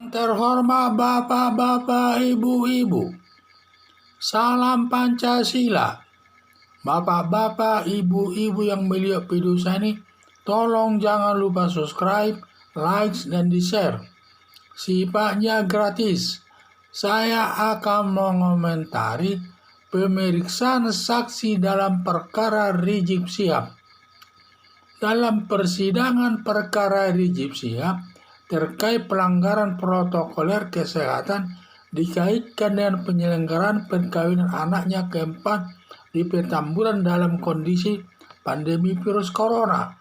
Terhormat Bapak-Bapak, Ibu-Ibu, salam Pancasila. Bapak-bapak, Ibu-Ibu yang melihat video saya ini, tolong jangan lupa subscribe, like, dan di-share. Sifatnya gratis. Saya akan mengomentari pemeriksaan saksi dalam perkara Rizik Syihab. Dalam persidangan perkara Rizik Syihab terkait pelanggaran protokoler kesehatan dikaitkan dengan penyelenggaraan perkawinan anaknya keempat di Petamburan dalam kondisi pandemi virus corona.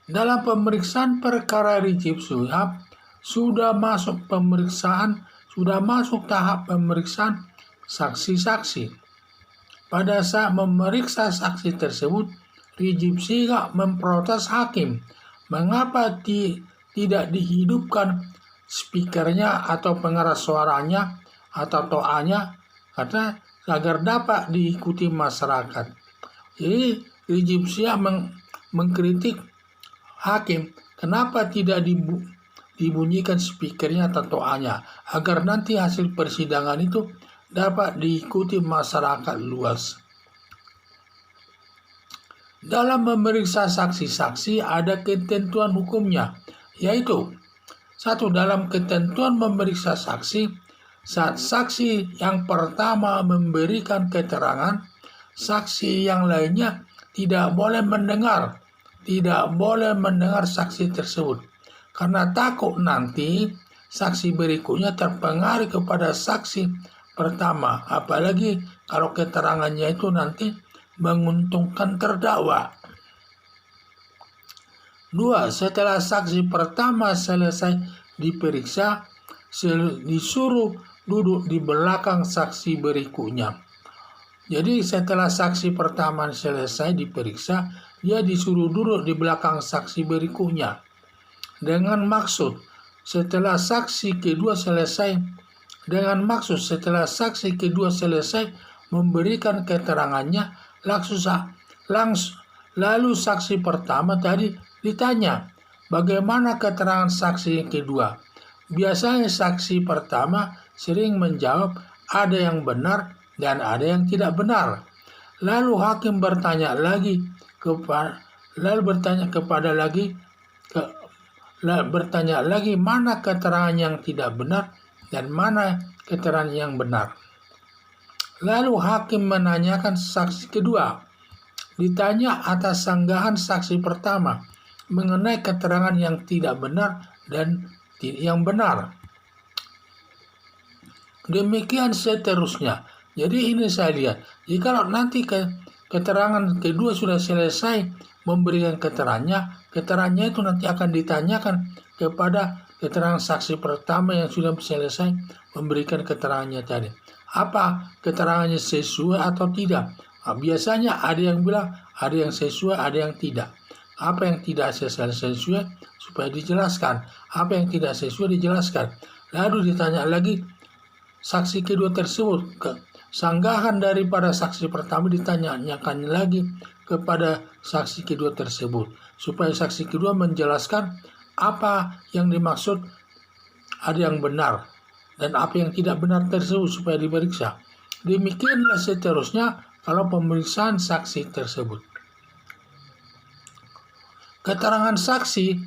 Dalam pemeriksaan perkara Rizik Syihab sudah masuk tahap pemeriksaan saksi-saksi. Pada saat memeriksa saksi tersebut, Rizik Syihab memprotes hakim mengapa tidak dihidupkan speakernya atau pengeras suaranya atau toanya agar dapat diikuti masyarakat. Jadi Rizik Syihab mengkritik hakim kenapa tidak dibunyikan speakernya atau toanya agar nanti hasil persidangan itu dapat diikuti masyarakat luas. Dalam memeriksa saksi-saksi ada ketentuan hukumnya, yaitu 1. Dalam ketentuan memeriksa saksi, saat saksi yang pertama memberikan keterangan, saksi yang lainnya tidak boleh mendengar saksi tersebut, karena takut nanti saksi berikutnya terpengaruh kepada saksi pertama, apalagi kalau keterangannya itu nanti menguntungkan terdakwa. 2. Setelah saksi pertama selesai diperiksa, disuruh duduk di belakang saksi berikutnya. Jadi setelah saksi pertama selesai diperiksa, dia disuruh duduk di belakang saksi berikutnya. Dengan maksud setelah saksi kedua selesai memberikan keterangannya, lalu saksi pertama tadi ditanya, bagaimana keterangan saksi yang kedua? Biasanya saksi pertama sering menjawab ada yang benar dan ada yang tidak benar. Lalu hakim bertanya lagi mana keterangan yang tidak benar dan mana keterangan yang benar. Lalu hakim menanyakan saksi kedua, ditanya atas sanggahan saksi pertama mengenai keterangan yang tidak benar dan yang benar. Demikian seterusnya. Jadi ini saya lihat, jika nanti keterangan kedua sudah selesai memberikan keterangannya itu nanti akan ditanyakan kepada keterangan saksi pertama yang sudah selesai memberikan keterangannya tadi. Apa keterangannya sesuai atau tidak? Biasanya ada yang bilang ada yang sesuai, ada yang tidak. Apa yang tidak sesuai supaya dijelaskan, apa yang tidak sesuai dijelaskan. Lalu ditanya lagi saksi kedua tersebut, sanggahan daripada saksi pertama ditanyakan lagi kepada saksi kedua tersebut supaya saksi kedua menjelaskan apa yang dimaksud ada yang benar dan apa yang tidak benar tersebut supaya diperiksa. Demikianlah seterusnya kalau pemeriksaan saksi tersebut. Keterangan saksi,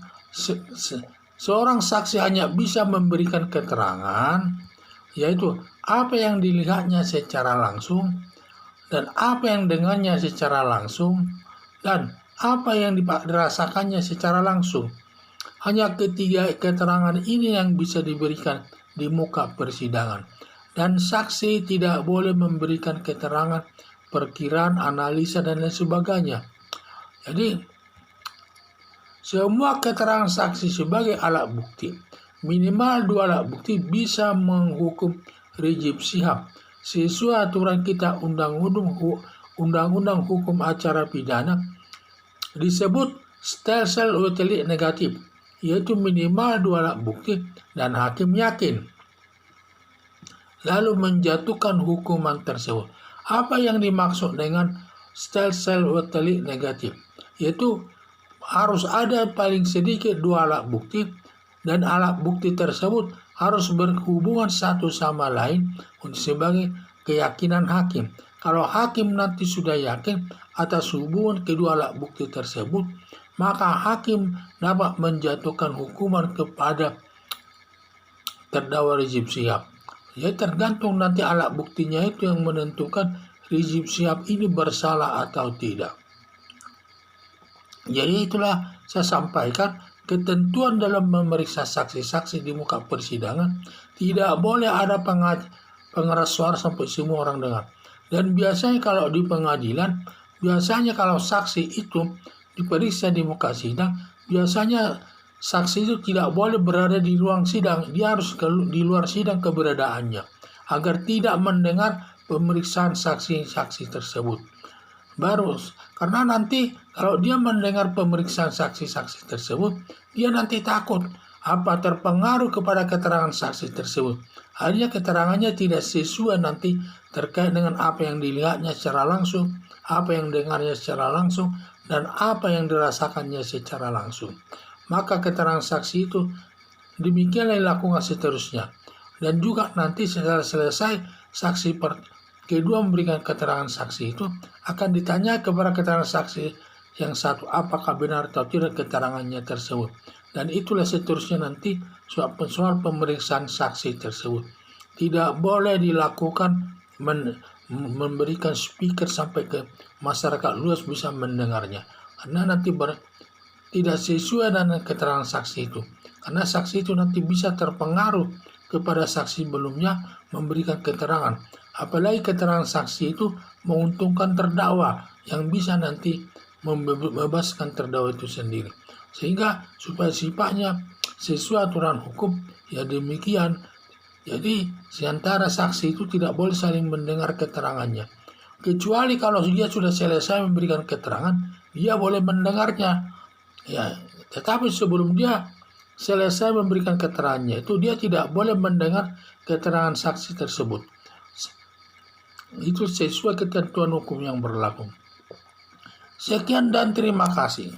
seorang saksi hanya bisa memberikan keterangan, yaitu apa yang dilihatnya secara langsung dan apa yang dengannya secara langsung dan apa yang dirasakannya secara langsung. Hanya ketiga keterangan ini yang bisa diberikan di muka persidangan, dan saksi tidak boleh memberikan keterangan, perkiraan, analisa, dan lain sebagainya. Jadi semua keterangan saksi sebagai alat bukti, minimal 2 alat bukti bisa menghukum Rizik Syihab sesuai aturan kita Undang-Undang Hukum Acara Pidana disebut stelsel utelik negatif, yaitu minimal 2 alat bukti dan hakim yakin lalu menjatuhkan hukuman tersebut. Apa yang dimaksud dengan stelsel utelik negatif? Yaitu harus ada paling sedikit 2 alat bukti dan alat bukti tersebut harus berhubungan satu sama lain untuk sebagai keyakinan hakim. Kalau hakim nanti sudah yakin atas hubungan kedua alat bukti tersebut, maka hakim dapat menjatuhkan hukuman kepada terdakwa Rizik Syihab. Ya, tergantung nanti alat buktinya itu yang menentukan Rizik Syihab ini bersalah atau tidak. Jadi itulah saya sampaikan, ketentuan dalam memeriksa saksi-saksi di muka persidangan tidak boleh ada pengeras suara sampai semua orang dengar. Dan biasanya kalau di pengadilan, biasanya kalau saksi itu diperiksa di muka sidang, biasanya saksi itu tidak boleh berada di ruang sidang, dia harus di luar sidang keberadaannya, agar tidak mendengar pemeriksaan saksi-saksi tersebut. Karena nanti kalau dia mendengar pemeriksaan saksi-saksi tersebut, dia nanti takut terpengaruh kepada keterangan saksi tersebut. Hanya keterangannya tidak sesuai nanti terkait dengan apa yang dilihatnya secara langsung, apa yang dengarnya secara langsung, dan apa yang dirasakannya secara langsung. Maka keterangan saksi itu demikianlah dilakukan seterusnya. Dan juga nanti setelah selesai saksi kedua memberikan keterangan saksi itu, akan ditanya kepada keterangan saksi yang satu apakah benar atau tidak keterangannya tersebut. Dan itulah seterusnya nanti soal pemeriksaan saksi tersebut. Tidak boleh dilakukan memberikan speaker sampai ke masyarakat luas bisa mendengarnya, karena nanti tidak sesuai dengan keterangan saksi itu. Karena saksi itu nanti bisa terpengaruh kepada saksi sebelumnya memberikan keterangan. Apalagi keterangan saksi itu menguntungkan terdakwa yang bisa nanti membebaskan terdakwa itu sendiri. Sehingga supaya sifatnya sesuai aturan hukum, ya demikian. Jadi seantara saksi itu tidak boleh saling mendengar keterangannya. Kecuali kalau dia sudah selesai memberikan keterangan, dia boleh mendengarnya. Ya, tetapi sebelum dia selesai memberikan keterangannya itu, dia tidak boleh mendengar keterangan saksi tersebut. Itu sesuai ketentuan hukum yang berlaku. Sekian dan terima kasih.